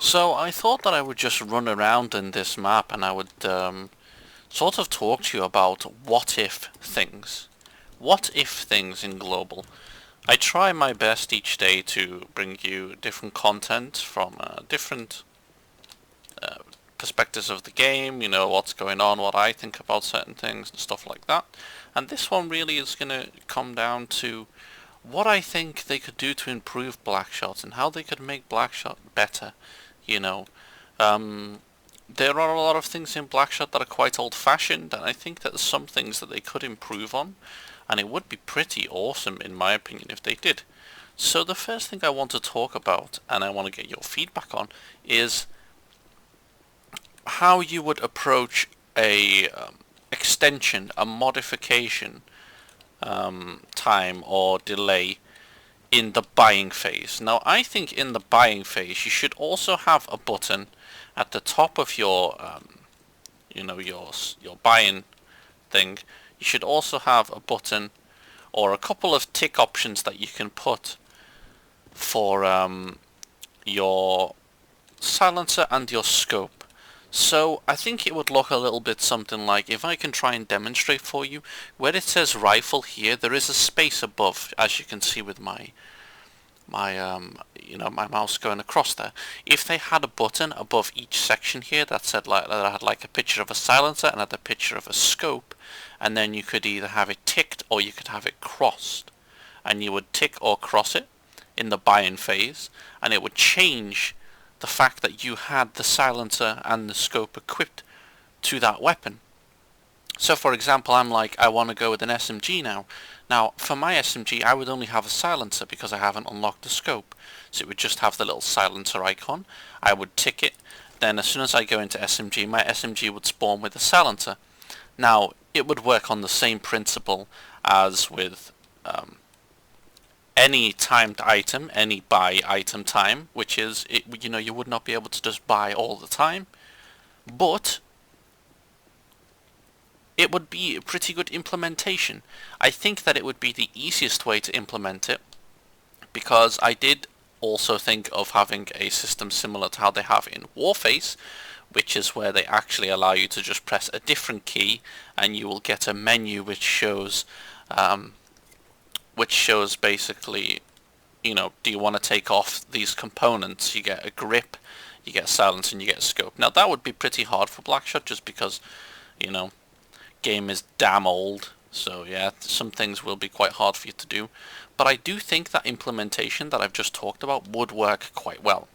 So I thought that I would just run around in this map and I would sort of talk to you about what if things. What if things in global. I try my best each day to bring you different content from different uh, perspectives of the game, you know, what's going on, what I think about certain things and stuff like that. And this one really is going to come down to what I think they could do to improve blackshot and how they could make blackshot better, you know. Um, there are a lot of things in blackshot that are quite old-fashioned, and I think that there's some things that they could improve on, and it would be pretty awesome in my opinion if they did. So the first thing I want to talk about, and I want to get your feedback on, is how you would approach a extension, a modification time or delay in the buying phase. Now, I think in the buying phase, you should also have a button at the top of your, your buying thing. You should also have a button or a couple of tick options that you can put for your silencer and your scope. So I think it would look a little bit something like, if I can try and demonstrate for you, where it says rifle here, there is a space above, as you can see with my mouse going across there. If they had a button above each section here that said like that had like a picture of a silencer and had a picture of a scope, and then you could either have it ticked or you could have it crossed, and you would tick or cross it in the buy-in phase, and it would change the fact that you had the silencer and the scope equipped to that weapon. So for example, I'm like, I want to go with an SMG now. Now, for my SMG, I would only have a silencer because I haven't unlocked the scope. So it would just have the little silencer icon. I would tick it. Then as soon as I go into SMG, my SMG would spawn with a silencer. Now, it would work on the same principle as with any timed item, any buy item time, which is, you would not be able to just buy all the time. But it would be a pretty good implementation. I think that it would be the easiest way to implement it, because I did also think of having a system similar to how they have in Warface, which is where they actually allow you to just press a different key and you will get a menu which shows basically, do you want to take off these components? You get a grip, you get a silence, and you get a scope. Now that would be pretty hard for blackshot, just because, game is damn old, so yeah, some things will be quite hard for you to do, but I do think that implementation that I've just talked about would work quite well.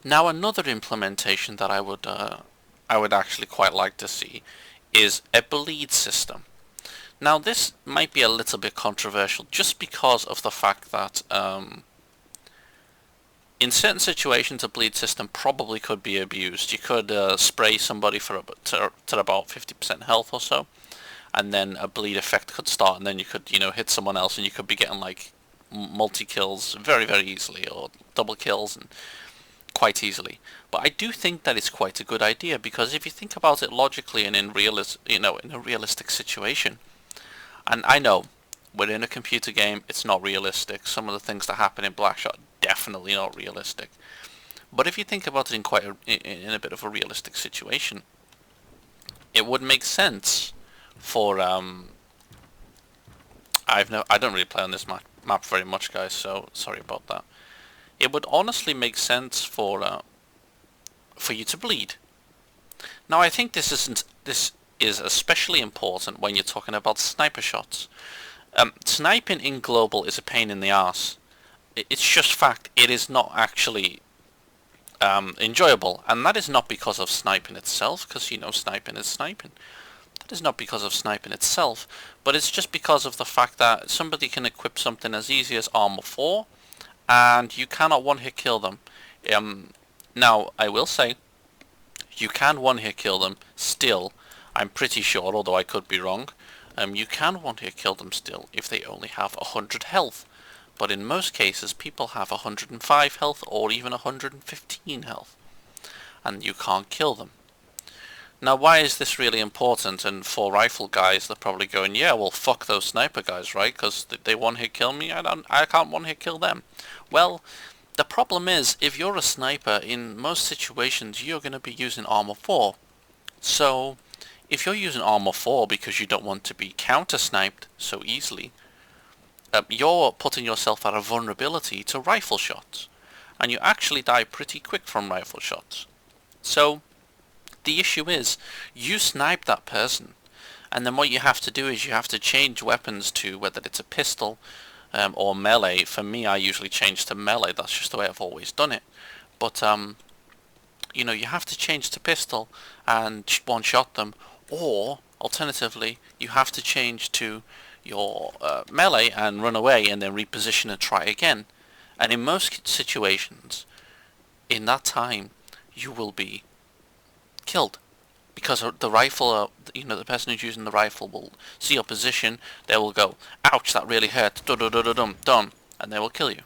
Now another implementation that I would actually quite like to see is a bleed system. Now this might be a little bit controversial just because of the fact that in certain situations, a bleed system probably could be abused. You could spray somebody for to about 50% health or so, and then a bleed effect could start, and then you could, hit someone else, and you could be getting like multi-kills very, very easily, or double kills, and quite easily. But I do think that it's quite a good idea, because if you think about it logically and in a realistic situation, and I know we're in a computer game, it's not realistic. Some of the things that happen in Blackshot definitely not realistic. But if you think about it in a bit of a realistic situation, it would make sense for I don't really play on this map very much, guys, so sorry about that. It would honestly make sense for you to bleed. Now I think this is especially important when you're talking about sniper shots. Sniping in global is a pain in the arse. It's just fact, it is not actually enjoyable, and that is not because of sniping itself, because sniping is sniping. That is not because of sniping itself, but it's just because of the fact that somebody can equip something as easy as armor 4, and you cannot one-hit kill them. Now, I will say, you can one-hit kill them still, I'm pretty sure, although I could be wrong. You can one-hit kill them still if they only have 100 health. But in most cases, people have 105 health or even 115 health. And you can't kill them. Now, why is this really important? And for rifle guys, they're probably going, yeah, well, fuck those sniper guys, right? Because they one-hit kill me, I can't one-hit kill them. Well, The problem is, if you're a sniper, in most situations you're going to be using armor 4. So, if you're using armor 4 because you don't want to be counter-sniped so easily, you're putting yourself at a vulnerability to rifle shots. And you actually die pretty quick from rifle shots. So, the issue is, you snipe that person, and then what you have to do is you have to change weapons to whether it's a pistol or melee. For me, I usually change to melee. That's just the way I've always done it. But you know, you have to change to pistol and one-shot them, or alternatively, you have to change to your melee and run away and then reposition and try again. And in most situations, in that time, you will be killed. Because the rifle, you know, the person who's using the rifle will see your position, they will go, ouch, that really hurt, dum, and they will kill you,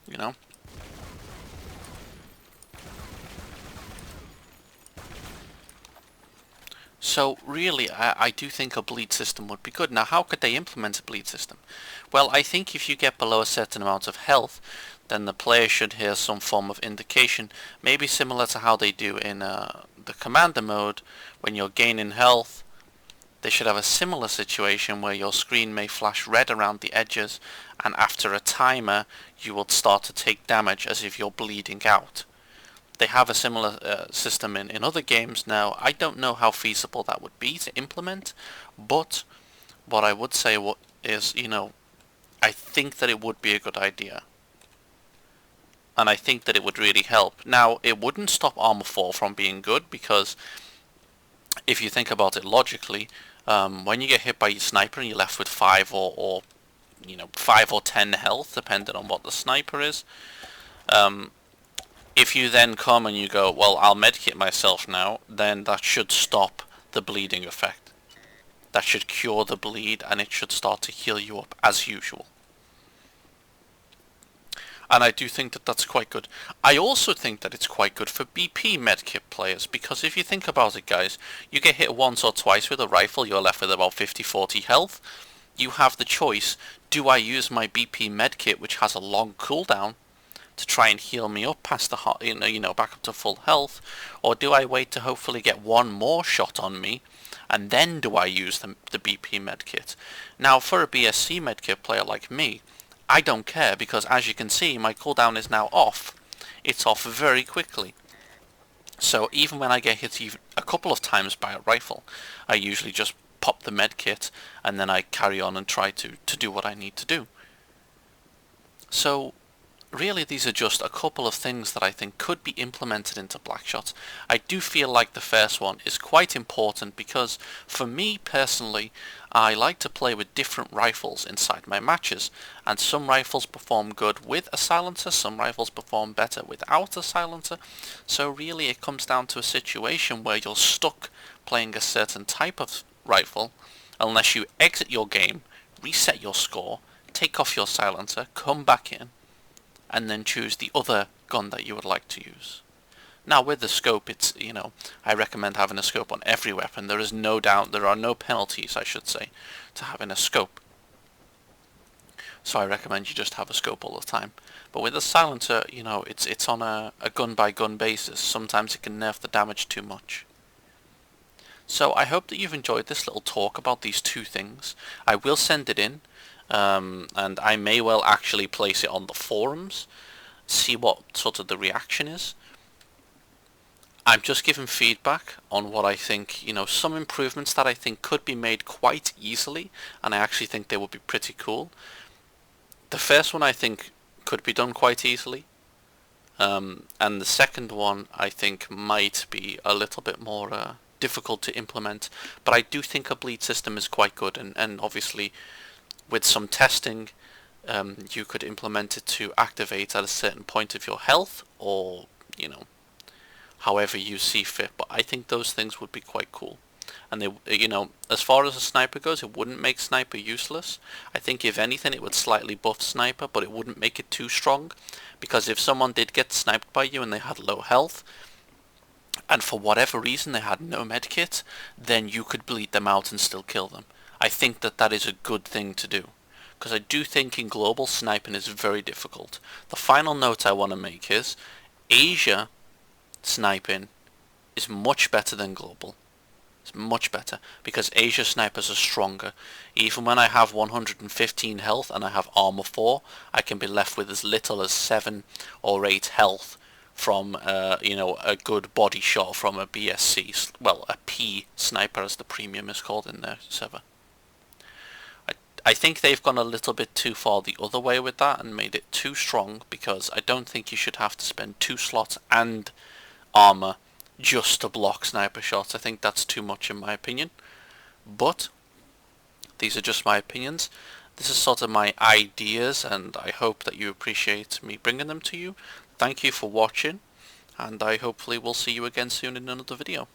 you know? So really, I do think a bleed system would be good. Now, how could they implement a bleed system? Well, I think if you get below a certain amount of health, then the player should hear some form of indication, maybe similar to how they do in the commander mode. When you're gaining health, they should have a similar situation where your screen may flash red around the edges, and after a timer, you will start to take damage as if you're bleeding out. They have a similar system in other games now. I don't know how feasible that would be to implement, but what I would say is, you know, I think that it would be a good idea. And I think that it would really help. Now, it wouldn't stop Armor 4 from being good, because if you think about it logically, when you get hit by your sniper and you're left with 5 or you know, 5 or 10 health, depending on what the sniper is, if you then come and you go, well, I'll medkit myself now, then that should stop the bleeding effect. That should cure the bleed, and it should start to heal you up as usual. And I do think that that's quite good. I also think that it's quite good for BP medkit players, because if you think about it, guys, you get hit once or twice with a rifle, you're left with about 50-40 health. You have the choice, do I use my BP medkit, which has a long cooldown, to try and heal me up past the you know, back up to full health, or do I wait to hopefully get one more shot on me, and then do I use the BP medkit? Now, for a BSC medkit player like me, I don't care, because as you can see, my cooldown is now off. It's off very quickly. So even when I get hit even a couple of times by a rifle, I usually just pop the medkit, and then I carry on and try to do what I need to do. So really, these are just a couple of things that I think could be implemented into blackshot. I do feel like the first one is quite important, because for me personally, I like to play with different rifles inside my matches, and some rifles perform good with a silencer, some rifles perform better without a silencer. So really it comes down to a situation where you're stuck playing a certain type of rifle unless you exit your game, reset your score, take off your silencer, come back in, and then choose the other gun that you would like to use. Now with the scope, it's, you know, I recommend having a scope on every weapon. There is no doubt, there are no penalties, I should say, to having a scope. So I recommend you just have a scope all the time. But with a silencer, you know, it's on a gun by gun basis. Sometimes it can nerf the damage too much. So I hope that you've enjoyed this little talk about these two things. I will send it in. And I may well actually place it on the forums, see what sort of the reaction is. I'm just giving feedback on what I think, you know, some improvements that I think could be made quite easily, and I actually think they would be pretty cool. The first one I think could be done quite easily, and the second one I think might be a little bit more difficult to implement, but I do think a bleed system is quite good, and obviously with some testing, you could implement it to activate at a certain point of your health, or, you know, however you see fit. But I think those things would be quite cool. And they, you know, as far as a sniper goes, it wouldn't make sniper useless. I think if anything, it would slightly buff sniper, but it wouldn't make it too strong. Because if someone did get sniped by you and they had low health, and for whatever reason they had no medkit, then you could bleed them out and still kill them. I think that that is a good thing to do, because I do think in global sniping is very difficult. The final note I want to make is Asia sniping is much better than global. It's much better because Asia snipers are stronger. Even when I have 115 health and I have armor 4, I can be left with as little as 7 or 8 health from a good body shot from a BSC, well, a P sniper as the premium is called in their server. I think they've gone a little bit too far the other way with that and made it too strong, because I don't think you should have to spend 2 slots and armor just to block sniper shots. I think that's too much in my opinion, but these are just my opinions. This is sort of my ideas, and I hope that you appreciate me bringing them to you. Thank you for watching, and I hopefully will see you again soon in another video.